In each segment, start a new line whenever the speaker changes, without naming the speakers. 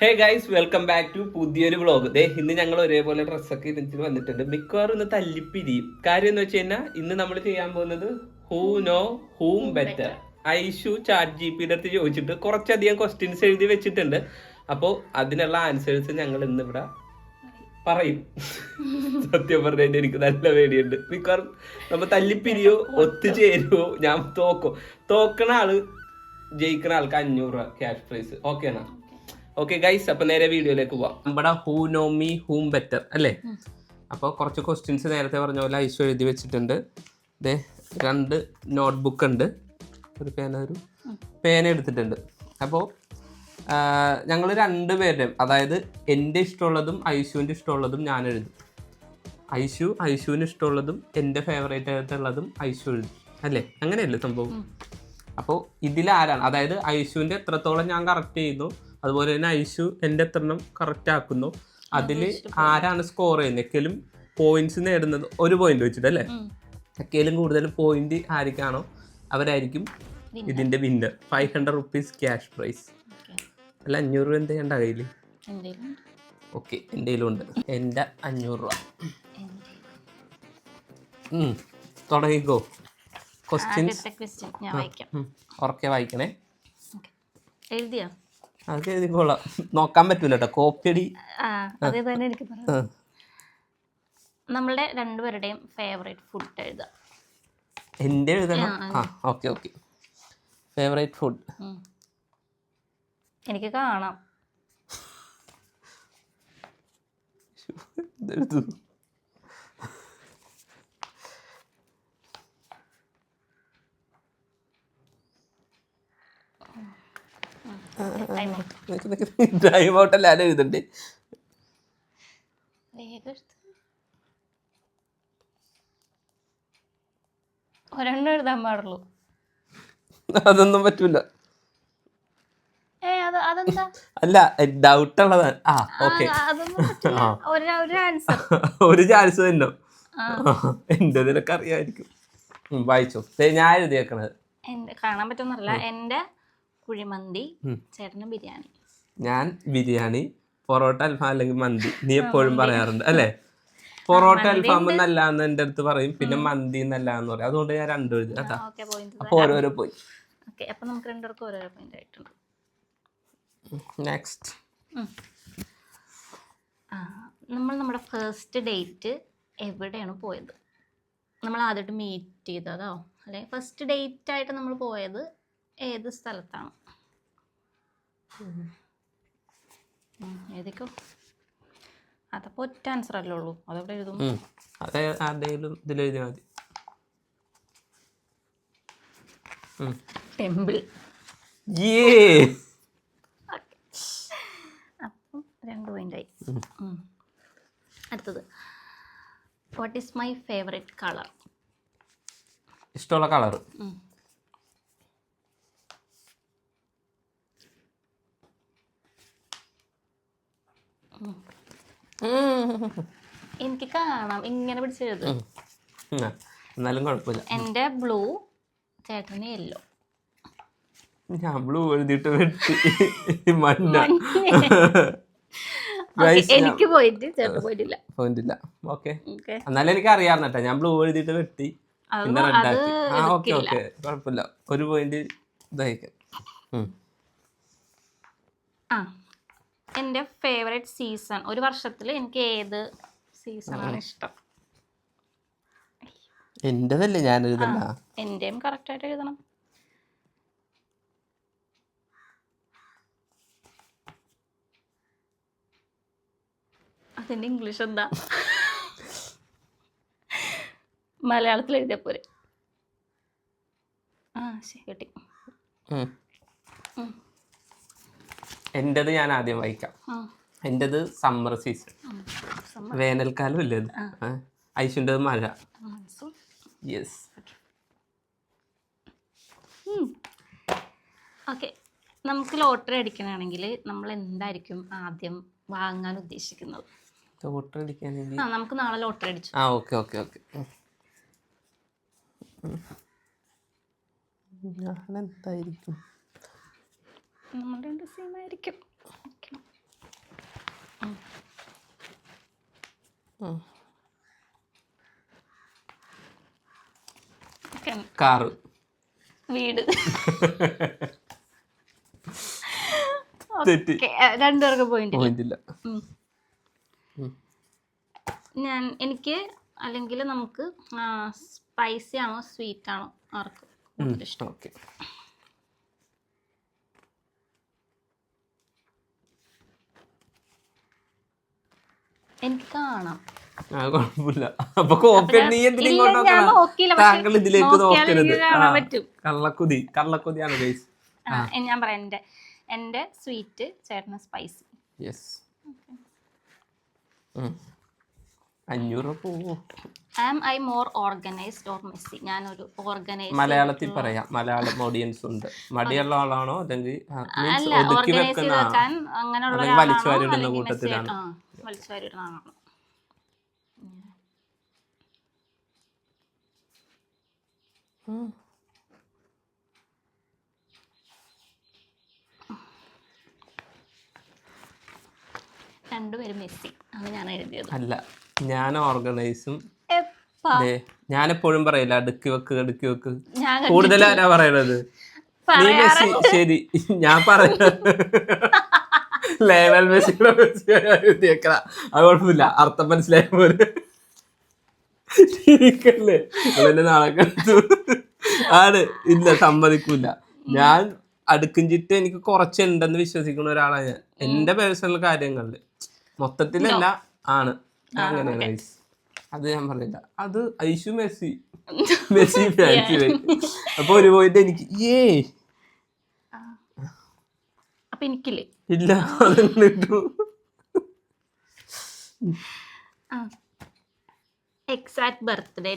Hey guys, welcome back to പുതിയൊരു vlog. ഇന്ന് ഞങ്ങൾ ഒരേപോലെ ഡ്രസ്സൊക്കെ ഇതിൽ വന്നിട്ടുണ്ട്. മിക്കവാറും ഇന്ന് തല്ലിപ്പിരിയും. കാര്യം എന്ന് വെച്ച് കഴിഞ്ഞാൽ ഇന്ന് നമ്മൾ ചെയ്യാൻ പോകുന്നത് who know whom better. Aishu ചാറ്റ് ജിപിയുടെ അടുത്ത് ചോദിച്ചിട്ട് കുറച്ചധികം ക്വസ്റ്റ്യൻസ് എഴുതി വെച്ചിട്ടുണ്ട്. അപ്പോൾ അതിനുള്ള ആൻസേഴ്സ് ഞങ്ങൾ ഇന്നിവിടെ പറയും. സത്യം പറഞ്ഞാൽ എനിക്ക് നല്ല പേടിയുണ്ട്. മിക്കവാറും നമ്മൾ തല്ലിപ്പിരിയോ ഒത്തുചേരുവോ ഞാൻ തോക്കണ ആള് ജയിക്കണ ആൾക്ക് 500 രൂപ ക്യാഷ് പ്രൈസ്. ഓക്കേനാ? ഓക്കെ ഗൈസ്, അപ്പൊ നേരെ വീഡിയോയിലേക്ക് പോവാം. നമ്മുടെ who know me whom better അല്ലേ? അപ്പോൾ കുറച്ച് ക്വസ്റ്റ്യൻസ് നേരത്തെ പറഞ്ഞ പോലെ ഐശു എഴുതി വെച്ചിട്ടുണ്ട്. 2 നോട്ട്ബുക്ക് ഉണ്ട്, ഒരു പേന എടുത്തിട്ടുണ്ട്. അപ്പോൾ ഞങ്ങൾ 2 പേരുടെയും, അതായത് എൻ്റെ ഇഷ്ടമുള്ളതും ഐശുവിൻ്റെ ഇഷ്ടമുള്ളതും ഞാൻ എഴുതും. ഐശുവിന് ഇഷ്ടമുള്ളതും എൻ്റെ ഫേവറേറ്റ് ആയിട്ടുള്ളതും ഐശു എഴുതും അല്ലേ? അങ്ങനെയല്ലേ സംഭവം? അപ്പോൾ ഇതിലാരാണ്, അതായത് ഐശുവിൻ്റെ എത്രത്തോളം ഞാൻ കറക്റ്റ് ചെയ്യുന്നു, അതുപോലെ തന്നെ ഐശു എൻ്റെ എത്രണ്ണം കറക്റ്റ് ആക്കുന്നു, അതിൽ ആരാണ് സ്കോർ ചെയ്യുന്നത്, എക്കലും പോയിന്റ്സ് നേടുന്നത് 1 പോയിന്റ് വെച്ചിട്ട് അല്ലേ? എക്കലും കൂടുതൽ പോയിന്റ് ആർക്കാണോ അവരായിരിക്കും ഇതിൻ്റെ വിന്നർ. 500 rupees cash prize. അല്ല, 500 രൂപ എന്താ ചെയ്യണ്ട കയ്യിൽ? ഓക്കെ, എൻ്റെ കയ്യിലുണ്ട്. എൻ്റെ 500 രൂപ. തുടങ്ങിക്കോ. ക്വസ്റ്റ്യൻസ് ഉറക്കെ വായിക്കണേ. അതൊക്കെ എഴുതിക്കോളാം, നോക്കാൻ പറ്റൂല കേട്ടോ, കോപ്പി അടി.
അതേ തന്നെ എനിക്ക് നമ്മളുടെ 2 പേരുടെയും ഫേവറേറ്റ് ഫുഡ് എഴുതാം.
എൻ്റെ എഴുതണം? ഓക്കെ. ഫേവറേറ്റ് ഫുഡ്
എനിക്ക് കാണാം.
ടൈം ഔട്ടല്ല, ഞാൻ എഴുതണ്ടേ?
ഒരെണ്ണം എഴുതാൻ പാടുള്ളൂ.
അതൊന്നും പറ്റൂല. അല്ല, ഡൗട്ട് ഉള്ളതാണ്. ഒരു ചാൻസ് തന്നെ. എന്റെ നിനക്ക് അറിയാമായിരിക്കും. വായിച്ചോ. ഞാൻ എഴുതിയേക്കണത്
കാണാൻ പറ്റുന്നല്ല. എന്റെ കുഴിമന്തി, ചേട്ടന് ബിരിയാണി.
ഞാൻ ബിരിയാണി, പൊറോട്ട, അൽഫാം അല്ലെങ്കിൽ മന്തി. നീ എപ്പോഴും പറയാറുണ്ട് അല്ലേ? പൊറോട്ട അൽഫാം എന്നല്ലാന്ന് എൻ്റെ അടുത്ത് പറയും, പിന്നെ മന്തി എന്നല്ലാന്ന് പറയും. അതുകൊണ്ട് ഞാൻ 2 എഴുതി കേട്ടാ. അപ്പൊ ഓരോരോ പോയി.
അപ്പൊ നമുക്ക് 2 പേർക്കും ഓരോരോ പോയിന്റ് ആയിട്ടുണ്ട്.
നെക്സ്റ്റ്,
നമ്മൾ നമ്മുടെ ഫസ്റ്റ് ഡേറ്റ് എവിടെയാണ് പോയത്? നമ്മൾ ആദ്യമായിട്ട് മീറ്റ് ചെയ്തതോ അല്ലെ ഫസ്റ്റ് ഡേറ്റ് ആയിട്ട് നമ്മൾ പോയത് ഏത് സ്ഥലത്താണ്? എഴുതിക്കോ. അതപ്പോൾ ഒറ്റ ആൻസർ അല്ലേ ഉള്ളൂ, അതെവിടെ എഴുതും?
ഇതിലെഴുതിയാൽ മതി.
ടെമ്പിൾ. അപ്പം 2 പോയിന്റായി. അടുത്തത്, what is my favourite colour?
ഇഷ്ടമുള്ള കളർ
എനിക്ക് കാണാം, ഇങ്ങനെ പിടിച്ചെഴുത്.
എന്നാലും കുഴപ്പമില്ല.
എൻ്റെ ബ്ലൂ, ചേട്ടന് യെല്ലോ.
ഞാൻ ബ്ലൂ എഴുതിയിട്ട് വെട്ടി മഞ്ഞ.
എനിക്ക് പോയിട്ട് ചേട്ടൻ പോയിട്ടില്ല.
ഓക്കെ, എന്നാലും എനിക്ക് അറിയാം കേട്ടോ. ഞാൻ ബ്ലൂ എഴുതിയിട്ട് വെട്ടി, പിന്നെ റെഡ് ആക്കി. ഓക്കെ, കുഴപ്പമില്ല. 1 പോയിന്റ് ഇതായിരിക്കും.
എൻ്റെ ഫേവറേറ്റ് സീസൺ, ഒരു വർഷത്തിൽ എനിക്ക് ഏത് സീസണാണ് ഇഷ്ടം?
എന്റേതല്ലേ, ഞാൻ എഴുതണ്ട.
എന്റെയും കറക്റ്റ് ആയിട്ട് എഴുതണം. അതിന്റെ ഇംഗ്ലീഷ് എന്താ? മലയാളത്തിൽ എഴുതിയ പോരെ. ശരി, കിട്ടി.
എന്റേത് ഞാൻ ആദ്യം വായിക്കാം. എന്റേത് സമ്മർ സീസൺ, വേനൽക്കാലം ഇല്ലേ അത്. ഐശുൻ്റെത് മഴ. യെസ്.
ഓക്കെ, നമുക്ക് ലോട്ടറി അടിക്കണമെങ്കിൽ നമ്മൾ എന്തായിരിക്കും ആദ്യം വാങ്ങാൻ ഉദ്ദേശിക്കുന്നത്?
ലോട്ടറി അടിക്കാനെങ്കിൽ
നമുക്ക് നാളെ ലോട്ടറി അടിച്ചു.
ഓക്കെ. ഞാൻ എന്തായിരിക്കും?
നമ്മൾ 2 സെയിം ആയിരിക്കും.
കാറ്.
വീട്.
തെറ്റി.
രണ്ടുപേർക്ക് പോയിന്റ്
ഇല്ല.
എനിക്ക് അല്ലെങ്കിൽ നമുക്ക് സ്പൈസി ആണോ സ്വീറ്റ് ആണോ ആർക്ക് ഇഷ്ടം?
ഓക്കെ.
എനിക്ക് കാണാം.
കുഴപ്പമില്ല. അപ്പൊ കോപ്പി നീ എന്തിനാ ഇങ്ങോട്ട് താങ്കൾ ഇതിലേക്ക് നോക്കരുത്. കള്ളക്കൊതിയാണ് ഗൈസ്.
ഞാൻ പറയാം, എന്റെ സ്വീറ്റ്, ചേട്ടന് സ്പൈസി.
യെസ്. 500 പോവോ?
Am I more organized or messy? ഞാനൊരു ഓർഗനൈസ്.
മലയാളത്തിൽ പറയാം, മലയാളം ഓഡിയൻസ് ഉണ്ട്. മടിയുള്ള ആളാണോ അല്ലെങ്കിൽ ഒതുക്കി വെക്കുന്ന വലിച്ചു വാരിടുന്ന കൂട്ടത്തിലാണ്?
വലിച്ചു വാരിടുന്ന ആളാണ്. രണ്ടുപേരും മെസ്സി. അത് ഞാൻ എഴുതിയത്
അല്ല, ഞാൻ ഓർഗനൈസും. ഞാനെപ്പോഴും പറയില്ല അടുക്കി വെക്ക്. കൂടുതൽ ആരാ പറയണത്? നീ മെസ്സി. ശരി, ഞാൻ പറയുന്നത് ലേവൽ മെസ്സിയുടെ മെസ്സിയാ. അത് കുഴപ്പമില്ല, അർത്ഥം മനസ്സിലായ പോലെ എന്നെ നാളെ ആണ്. ഇല്ല, സമ്മതിക്കൂല. ഞാൻ അടുക്കും ചിട്ട് എനിക്ക് കുറച്ചുണ്ടെന്ന് വിശ്വസിക്കുന്ന ഒരാളാണ് ഞാൻ, എന്റെ പേഴ്സണൽ കാര്യങ്ങളില്. മൊത്തത്തിലല്ല, ആണ് അങ്ങനെയാണ് ഗൈസ്. അത് ഞാൻ പറഞ്ഞില്ല. അത് ഐഷു മെസ്സി ഫാൻസി. അപ്പൊ ഒരു പോയിട്ട് എനിക്ക്
അപ്പൊ എനിക്കില്ലേ
ഇല്ല.
Exact birthday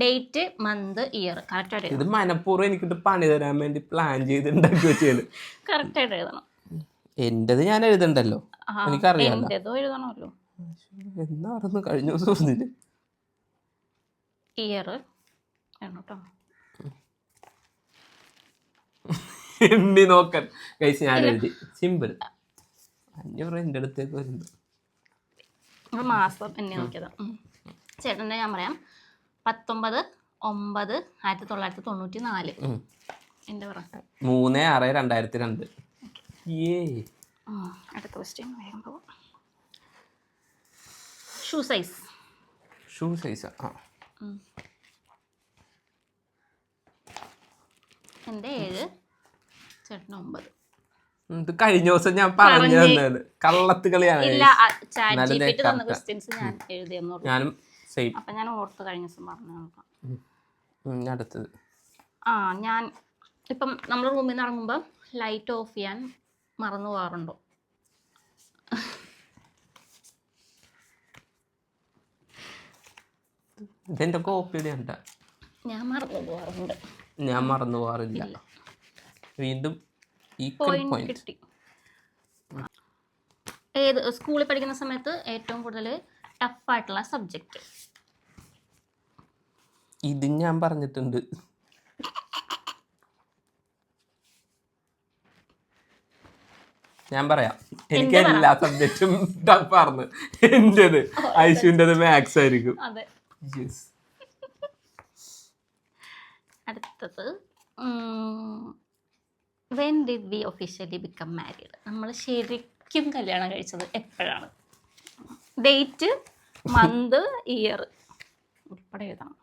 date month year correct ആയിട്ട്
ഇത് മനഃപൂർവ്വം എനിക്കിട്ട് പണി തരാൻ വേണ്ടി പ്ലാൻ ചെയ്ത് ഉണ്ടാക്കി വെച്ചാണ്.
കറക്റ്റ് ആയിട്ട് എഴുതണം.
എന്റേത് ഞാൻ എഴുതണ്ടല്ലോ, എനിക്കറിയാലോ.
എഴുതണമല്ലോ.
എന്നായിരുന്നു കഴിഞ്ഞ ദിവസം പറഞ്ഞില്ല
ഇയർ
എണ്ണി നോക്കാൻ കഴിച്ച് ഞാൻ എഴുതി. സിമ്പിൾ. 500 എൻ്റെ അടുത്തേക്ക് വരുന്നത്.
മാസം എന്നെ നോക്കിയതാ. ചേട്ടൻ്റെ ഞാൻ പറയാം, 19/9/1994. എൻ്റെ പറ
3/6/2002.
അടുത്ത ക്വസ്റ്റ്യൻ വേഗം പോവാം. Shoe size. എൻ്റെ 7, ചേട്ടന് 9.
ഇത് കഴിഞ്ഞ ദിവസം ഞാൻ പറഞ്ഞു തന്നത് കള്ളത്ത് കളിയാണ്. ഞാനും സെയിം.
അപ്പൊ ഞാൻ ഓർത്ത് കഴിഞ്ഞ ദിവസം പറഞ്ഞു.
അടുത്തത്
ഞാൻ ഇപ്പം നമ്മൾ റൂമിൽ നിന്ന് ഇറങ്ങുമ്പോൾ ലൈറ്റ് ഓഫ് ചെയ്യാൻ മറന്നു പോകാറുണ്ടോ?
ഇതെന്റെ കോപ്പിയുടെ ഉണ്ട്.
ഞാൻ മറന്നു
പോകാറില്ല. വീണ്ടും
കിട്ടി. ഏത് സ്കൂളിൽ പഠിക്കുന്ന സമയത്ത് ഏറ്റവും കൂടുതൽ ടഫായിട്ടുള്ള സബ്ജക്റ്റ്?
ഇത് ഞാൻ പറഞ്ഞിട്ടുണ്ട്. ഞാൻ പറയാം, എനിക്ക് എല്ലാ സബ്ജക്റ്റും ടഫായിരുന്നു. എന്റേത് ഐശുവിൻ്റെത് മാത്സ് ആയിരിക്കും.
അടുത്തത്, when did we officially become married? നമ്മൾ ശരിക്കും കല്യാണം കഴിച്ചത് എപ്പോഴാണ്? ഡേറ്റ്, മന്ത്, ഇയർ ഉൾപ്പെടെ എഴുതണം.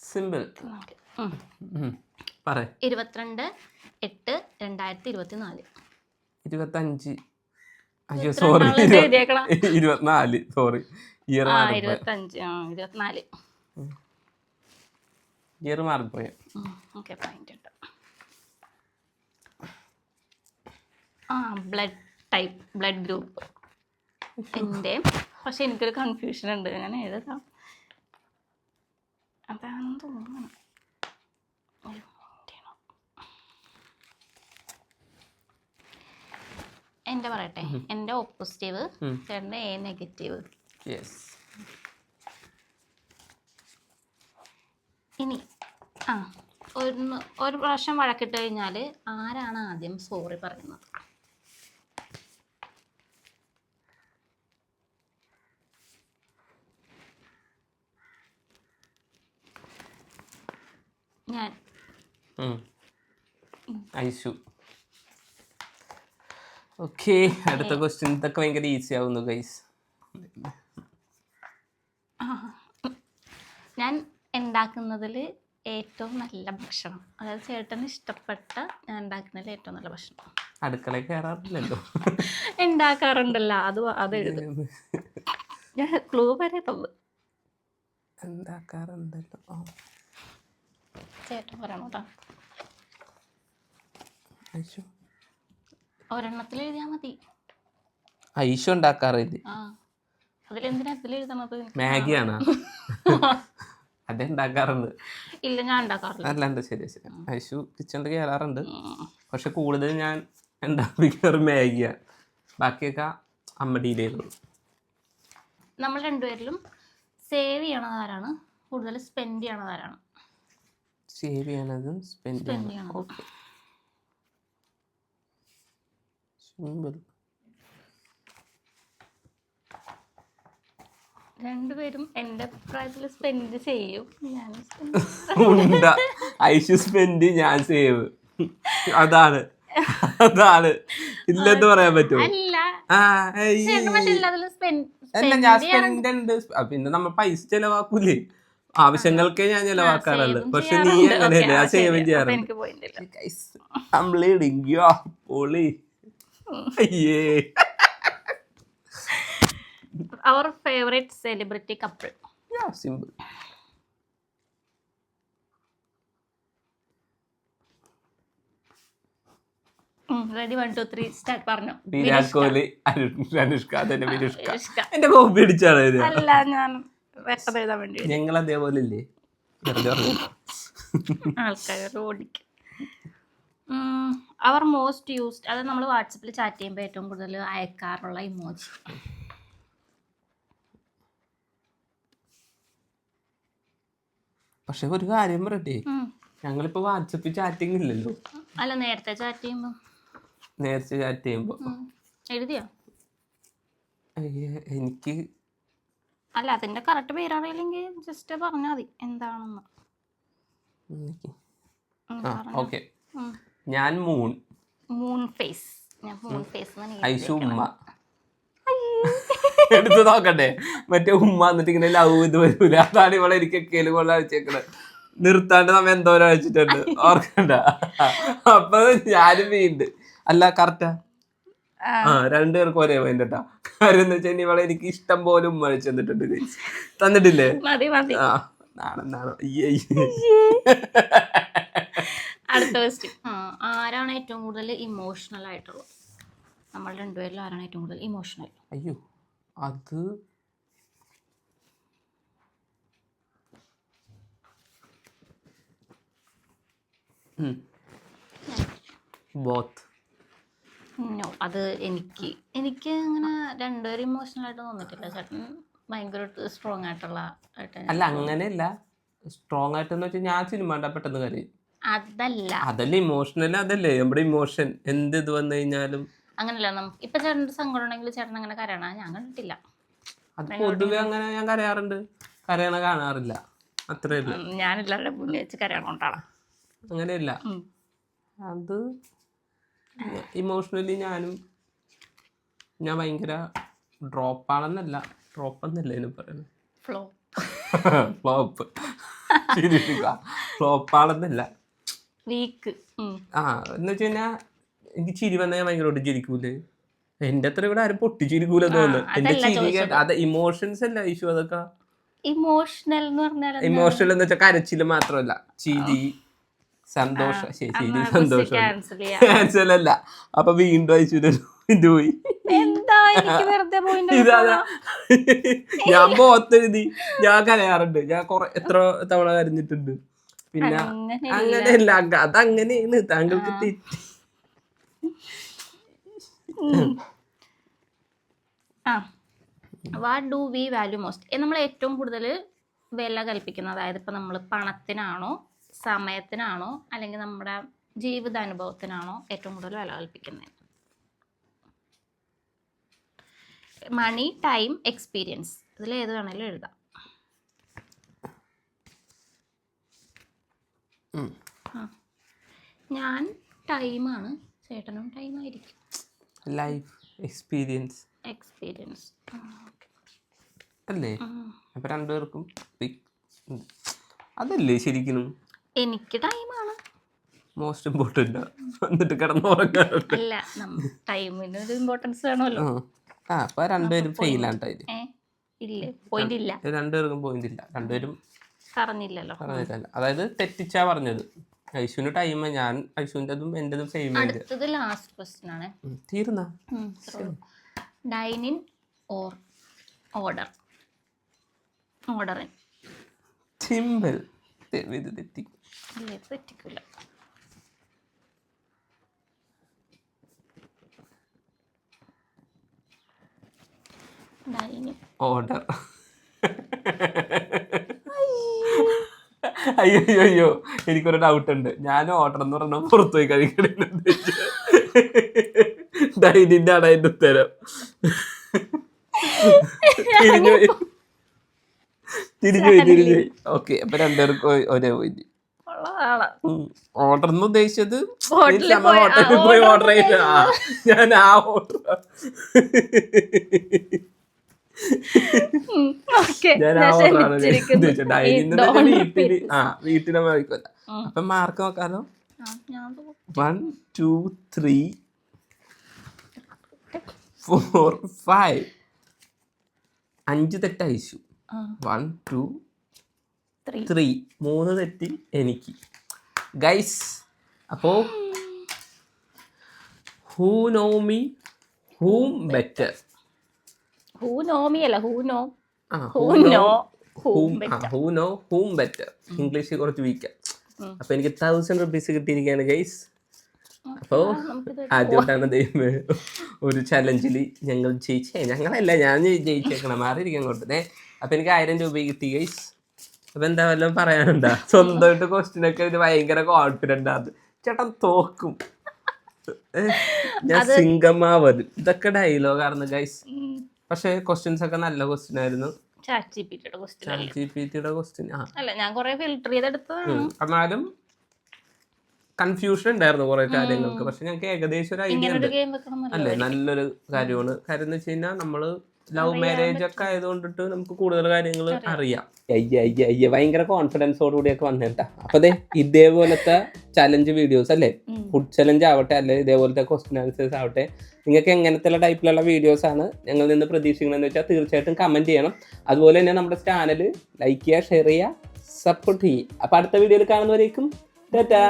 സിമ്പിൾ.
22/8/2024.
25. അയ്യോ സോറി, 24. Sorry, year
24.
ഇയർ മാറിപ്പോയി.
ഓക്കെ, പോയിന്റ് ഉണ്ട്. ബ്ലഡ് ടൈപ്പ്, ബ്ലഡ് ഗ്രൂപ്പ് എൻ്റെ. പക്ഷെ എനിക്കൊരു കൺഫ്യൂഷൻ ഉണ്ട്, അങ്ങനെ എഴുതാം. അതാണെന്ന് തോന്നുന്നു. എൻ്റെ പറയട്ടെ, എൻ്റെ ഓപ്പോസിറ്റീവ്, ചേട്ടൻ്റെ A നെഗറ്റീവ്.
യെസ്.
ഇനി ഒരു പ്രാവശ്യം വഴക്കിട്ട് കഴിഞ്ഞാൽ ആരാണ് ആദ്യം സോറി പറയുന്നത്? ഞാൻ.
ഐഷു. ഓക്കെ, അടുത്ത ക്വസ്റ്റ്യൻ. ഇതൊക്കെ ഭയങ്കര ഈസി ആവുന്നു ഗൈസ്.
ഞാൻ ഉണ്ടാക്കുന്നതിൽ ഏറ്റവും നല്ല ഭക്ഷണം, അതായത് ചേട്ടന് ഇഷ്ടപ്പെട്ട ഞാൻ ഉണ്ടാക്കുന്നതിൽ ഏറ്റവും നല്ല ഭക്ഷണം.
അടുക്കള കയറാറില്ലല്ലോ.
ഉണ്ടാക്കാറുണ്ടല്ലോ, അത് എഴുതും. ഞാൻ ക്ലൂ വരെ തന്നു.
ഉണ്ടാക്കാറുണ്ടല്ലോ.
ചേട്ടൻ പറയണോ കേട്ടോ?
ഐഷു.
ഒരെണ്ണത്തിൽ എഴുതിയാൽ മതി.
ഐഷു ഉണ്ടാക്കാറില്ല.
അതിലെന്തിനാ എഴുതണത്?
മാഗിയാണോ? അതേ ഉണ്ടാക്കാറുണ്ട്.
ഇല്ല, ഞാൻ ഉണ്ടാക്കാറില്ല.
അല്ലാണ്ട് ശരി. ഐഷു കിച്ചണിൽ കയറാറുണ്ട്, പക്ഷെ കൂടുതൽ ഞാൻ ഉണ്ടാക്കാറ് മാഗിയാണ്. ബാക്കിയൊക്കെ അമ്മ ഡീൽ ചെയ്തത്.
നമ്മൾ രണ്ടുപേരിലും സേവ് ചെയ്യണത് ആരാണ്? കൂടുതൽ സ്പെൻഡ് ചെയ്യണത് ആരാണ്?
സേവ് ചെയ്യണതും സ്പെൻഡ് ചെയ്യണം. Okay, simple.
രണ്ടുപേരും എൻ്റെ അഭിപ്രായത്തിൽ സ്പെൻഡ് ചെയ്യും. ഞാൻ
ഐഷു സ്പെൻഡ്, ഞാൻ സേവ്. അതാണ് ഇല്ലെന്ന് പറയാൻ പറ്റുമോ?
അല്ല,
ഞാൻ സ്പെൻഡ് ഉണ്ട്. പിന്നെ നമ്മൾ പൈസ ചെലവാക്കൂലേ? ആവശ്യങ്ങൾക്കേ ഞാൻ ചെലവാക്കാറുള്ളു. പക്ഷെ നീ അങ്ങനെയല്ല, ഞാൻ സേവ് ചെയ്യാറുണ്ട്.
Our favorite celebrity couple.
Yeah, simple.
Ready, 1, 2, 3, start. പറഞ്ഞോ.
വിരാട് കോഹ്ലി, അനുഷ്ക. അതന്നെ വിനുഷ്ക. എന്റെ കോപ്പി അടിച്ചാണ്.
അല്ല, ഞാൻ എഴുതാൻ വേണ്ടി.
ഞങ്ങൾ അതേപോലെ ഇല്ലേ
ആൾക്കാർ ഓടിക്കും. അവർ മോസ്റ്റ് യൂസ്ഡ്, അത് നമ്മൾ വാട്സപ്പിൽ ചാറ്റ് ചെയ്യുമ്പോൾ ഏറ്റവും കൂടുതൽ അയക്കാറുള്ള ഇമോജി.
പക്ഷെ ഒരു കാര്യം പറയട്ടെ, ഞങ്ങളിപ്പോ വാട്സപ്പിൽ ചാറ്റിംഗ് ഇല്ലല്ലോ.
അല്ല, നേരത്തെ ചാറ്റ് ചെയ്യുമ്പോ എഴുതിയോ?
എനിക്ക്
അല്ല, അതിന്റെ കറക്റ്റ് പേരറിയില്ലെങ്കിൽ ജസ്റ്റ് പറഞ്ഞാൽ മതി എന്താണെന്ന്.
ഓക്കെ, ഞാൻ മൂൺ
ഫേസ്. ഞാൻ മൂൺ ഫേസ്.
ഐഷു ഉമ്മ. എടുത്ത് നോക്കട്ടെ, മറ്റേ ഉമ്മ എന്നിട്ട് ഇങ്ങനെ ലവ് ഇത് വരൂല. അതാണ് ഇവളെ എനിക്ക് കൊള്ള അയച്ചേക്കണത്. നിർത്താണ്ട് നമ്മ എന്തോരം അയച്ചിട്ടുണ്ട്, ഓർക്കണ്ട. അപ്പൊ ഞാനും വീണ്ടും അല്ല കറക്റ്റാ. രണ്ടുപേർക്കും ഒരേ മൈൻഡ് കേട്ടാ. കാര്യം എന്ന് വെച്ചാൽ ഇവളെ എനിക്ക് ഇഷ്ടം പോലെ ഉമ്മ അയച്ചു തന്നിട്ടുണ്ട്. തന്നിട്ടില്ലേ?
അടുത്ത ക്വസ്റ്റ്യൻ. ആരാണ് ഏറ്റവും കൂടുതൽ ഇമോഷണൽ ആയിട്ടുള്ളത്? നമ്മൾ രണ്ടുപേരിലും ആരാണ് ഏറ്റവും കൂടുതൽ ഇമോഷണൽ?
അയ്യോ, അത് ബോത്ത്.
നോ, അത് എനിക്ക് അങ്ങനെ രണ്ടുപേരും ഇമോഷണൽ ആയിട്ട് തോന്നിട്ടില്ല. ചേട്ടൻ ഭയങ്കര സ്ട്രോങ് ആയിട്ടുള്ള.
അല്ല, അങ്ങനെയല്ല. സ്ട്രോങ് ആയിട്ടെന്ന് വെച്ചാൽ ഞാൻ സിനിമ കണ്ടാ പെട്ടെന്ന് കരയും. അതല്ല ഇമോഷണൽ. അതല്ലേ നമ്മുടെ ഇമോഷൻ. എന്ത് ഇത് വന്നു കഴിഞ്ഞാലും
അങ്ങനല്ല. നമുക്ക് ഇപ്പൊ ചേട്ടൻ്റെ സങ്കടം ഉണ്ടെങ്കിൽ ചേട്ടൻ അങ്ങനെ കരയണ ഞാൻ കണ്ടിട്ടില്ല.
അത് പൊതുവെ അങ്ങനെ ഞാൻ കരയാറുണ്ട്, കരയണ കാണാറില്ല. അത്രേ ഉള്ളൂ.
ഞാൻ എല്ലാവരുടെ മുന്നിൽ വെച്ച് കരയണോണ്ടാണ്.
അങ്ങനെയല്ല, അത് ഇമോഷണലി ഞാൻ ഭയങ്കര ഡ്രോപ്പാണെന്നല്ല ഇതിന് പറയുന്നത്. ഫ്ലോപ്പ് ഫ്ലോപ്പാണെന്നല്ല,
വീക്ക്.
എന്ന് വെച്ച് കഴിഞ്ഞാൽ എനിക്ക് ചിരി വന്നാൽ ഞാൻ ഭയങ്കരമായിട്ട് ചിരിക്കൂലേ. എന്റെ അത്ര ഇവിടെ ആരും പൊട്ടിച്ചിരിക്കൂലെന്ന് തോന്നുന്നു. എന്റെ ചിരി അത് ഇമോഷൻസ് അല്ല ഇഷ്യൂ. അതൊക്കെ ഇമോഷണൽ എന്ന് വെച്ചാൽ കരച്ചില് മാത്രമല്ല, ചിരി, സന്തോഷം. ചിരി സന്തോഷം ക്യാൻസൽ അല്ല. അപ്പൊ വീണ്ടും അയച്ചു പോയി. ഇതാ ഞാൻ ബോത്തെഴുതി. ഞാൻ കരയാറുണ്ട്. ഞാൻ എത്ര തവണ കരഞ്ഞിട്ടുണ്ട്. പിന്നെ അങ്ങനെയല്ല, അതങ്ങനെയാണ്. താങ്കൾക്ക് തെറ്റി.
What do we value most? നമ്മൾ ഏറ്റവും കൂടുതൽ വില കൽപ്പിക്കുന്നത്, അതായത് ഇപ്പം നമ്മൾ പണത്തിനാണോ സമയത്തിനാണോ അല്ലെങ്കിൽ നമ്മുടെ ജീവിതാനുഭവത്തിനാണോ ഏറ്റവും കൂടുതൽ വില കൽപ്പിക്കുന്നത്? മണി, ടൈം, എക്സ്പീരിയൻസ്, ഇതിൽ ഏത് വേണമെങ്കിലും എഴുതാം. ഞാൻ ടൈമാണ്, ചേട്ടനും ടൈമായിരിക്കും.
ലൈഫ് എക്സ്പീരിയൻസ് അല്ലേ? അപ്പൊ രണ്ടുപേർക്കും അതല്ലേ ശരിക്കും?
എനിക്ക് ടൈമാണ്
മോസ്റ്റ് ഇമ്പോർട്ടന്റ്. എന്നിട്ട് കിടന്നുറങ്ങാറുണ്ട്.
അല്ല, ടൈമിന് ഒരു ഇമ്പോർട്ടൻസ് വേണമല്ലോ.
അപ്പൊ രണ്ടുപേരും ഫെയിൽ ആണ്.
ഇല്ലേ, പോയിന്റ് ഇല്ല,
രണ്ടുപേർക്കും പോയിന്റ് ഇല്ല. രണ്ടുപേരും
പറഞ്ഞില്ലല്ലോ.
അതായത് തെറ്റിച്ചാ പറഞ്ഞത്. ഐശുവിന് ടൈം, ഞാൻ ഐശുവിൻ്റെതും എന്റേതും സെയിം.
അടുത്തത് ലാസ്റ്റ് ക്വസ്റ്റ്യൻ ആണ്.
തീർന്ന
ഡൈൻ ഇൻ ഓർ ഓർഡർ? ഓർഡറിൻ
സിമ്പിൾ.
തെറ്റിക്കില്ല.
ഓർഡർ. അയ്യോ എനിക്കൊരു ഡൗട്ട് ഉണ്ട്. ഞാൻ ഓർഡർ എന്ന് പറഞ്ഞാൽ പുറത്തു പോയി കഴിക്കണ ഡൈനിന്റെ ആണ് അതിന്റെ ഉത്തരം. തിരിഞ്ഞു. ഓക്കെ, അപ്പൊ രണ്ടുപേർക്കും ഒരേ പോയിന്റ്. ഓർഡർ എന്ന് ഉദ്ദേശിച്ചത് ഹോട്ടലിൽ പോയി ഓർഡർ ചെയ്ത ഞാൻ ആ ഓർഡർ വീട്ടിലെ വായിക്കല്ല. അപ്പൊ മാർക്ക് നോക്കാലോ. 1 2 3 4 5 5 തെറ്റ് അയച്ചു. 1 2 3 3 തെറ്റി എനിക്ക്. ഗൈസ്, അപ്പോ who know me whom better?
Who know me അല്ല, who know
whom better. English കുറച്ച് വീക്കാ. അപ്പൊ എനിക്ക് 1000 rupees കിട്ടിയിരിക്കുകയാണ് ഗൈസ്. അപ്പോ ആദ്യമായിട്ടാണ് ദൈവമേ ഒരു ചലഞ്ചിൽ ഞങ്ങൾ ഞങ്ങളല്ല, ഞാൻ ജയിച്ചേക്കണം. മാറിയിരിക്കാൻ അങ്ങോട്ട്. അപ്പൊ എനിക്ക് 1000 രൂപ കിട്ടി ഗൈസ്. അപ്പൊ എന്താ വല്ലതും പറയാനുണ്ടാ? സ്വന്തമായിട്ട് ക്വസ്റ്റ്യൻ ഒക്കെ ഇത് ഭയങ്കര കോൺഫിഡന്റ് ആണ്. ചേട്ടൻ തോക്കും, ഞാൻ സിംഗമാവത്. ഇതൊക്കെ ഡയലോഗായിരുന്നു ഗൈസ്. പക്ഷെ ക്വസ്റ്റ്യൻസ് ഒക്കെ നല്ല ക്വസ്റ്റ്യൻ ആയിരുന്നു. ChatGPT-യുടെ ക്വസ്റ്റ്യൻ എന്നാലും കൺഫ്യൂഷൻ ഉണ്ടായിരുന്നു കുറെ കാര്യങ്ങൾക്ക്. പക്ഷെ ഞങ്ങൾക്ക് ഏകദേശം ഒരു ഐഡിയ ഉണ്ട്. അല്ലേ, നല്ലൊരു കാര്യമാണ്. കാര്യം എന്ന് വെച്ച് കഴിഞ്ഞാൽ നമ്മള് ലവ് മാരേജ് ഒക്കെ ആയതുകൊണ്ടിട്ട് നമുക്ക് കൂടുതൽ കാര്യങ്ങൾ അറിയാം. ഭയങ്കര കോൺഫിഡൻസോട് കൂടിയൊക്കെ വന്നിട്ടാ. അപ്പൊ ഇതേപോലത്തെ ചലഞ്ച് വീഡിയോസ് അല്ലേ, ഫുഡ് ചലഞ്ച് ആവട്ടെ, അല്ലെ ഇതേപോലത്തെ ക്വസ്റ്റ്യൻ ആൻസേഴ്സ് ആവട്ടെ, നിങ്ങൾക്ക് എങ്ങനത്തെ ടൈപ്പിലുള്ള വീഡിയോസ് ആണ് ഞങ്ങളിൽ നിന്ന് പ്രതീക്ഷിക്കണമെന്ന് വെച്ചാൽ തീർച്ചയായിട്ടും കമന്റ് ചെയ്യണം. അതുപോലെ തന്നെ നമ്മുടെ ചാനൽ ലൈക്ക് ചെയ്യുക, ഷെയർ ചെയ്യുക, സപ്പോർട്ട് ചെയ്യുക. അപ്പൊ അടുത്ത വീഡിയോയിൽ കാണുന്നവരേക്കും ടാറ്റാ.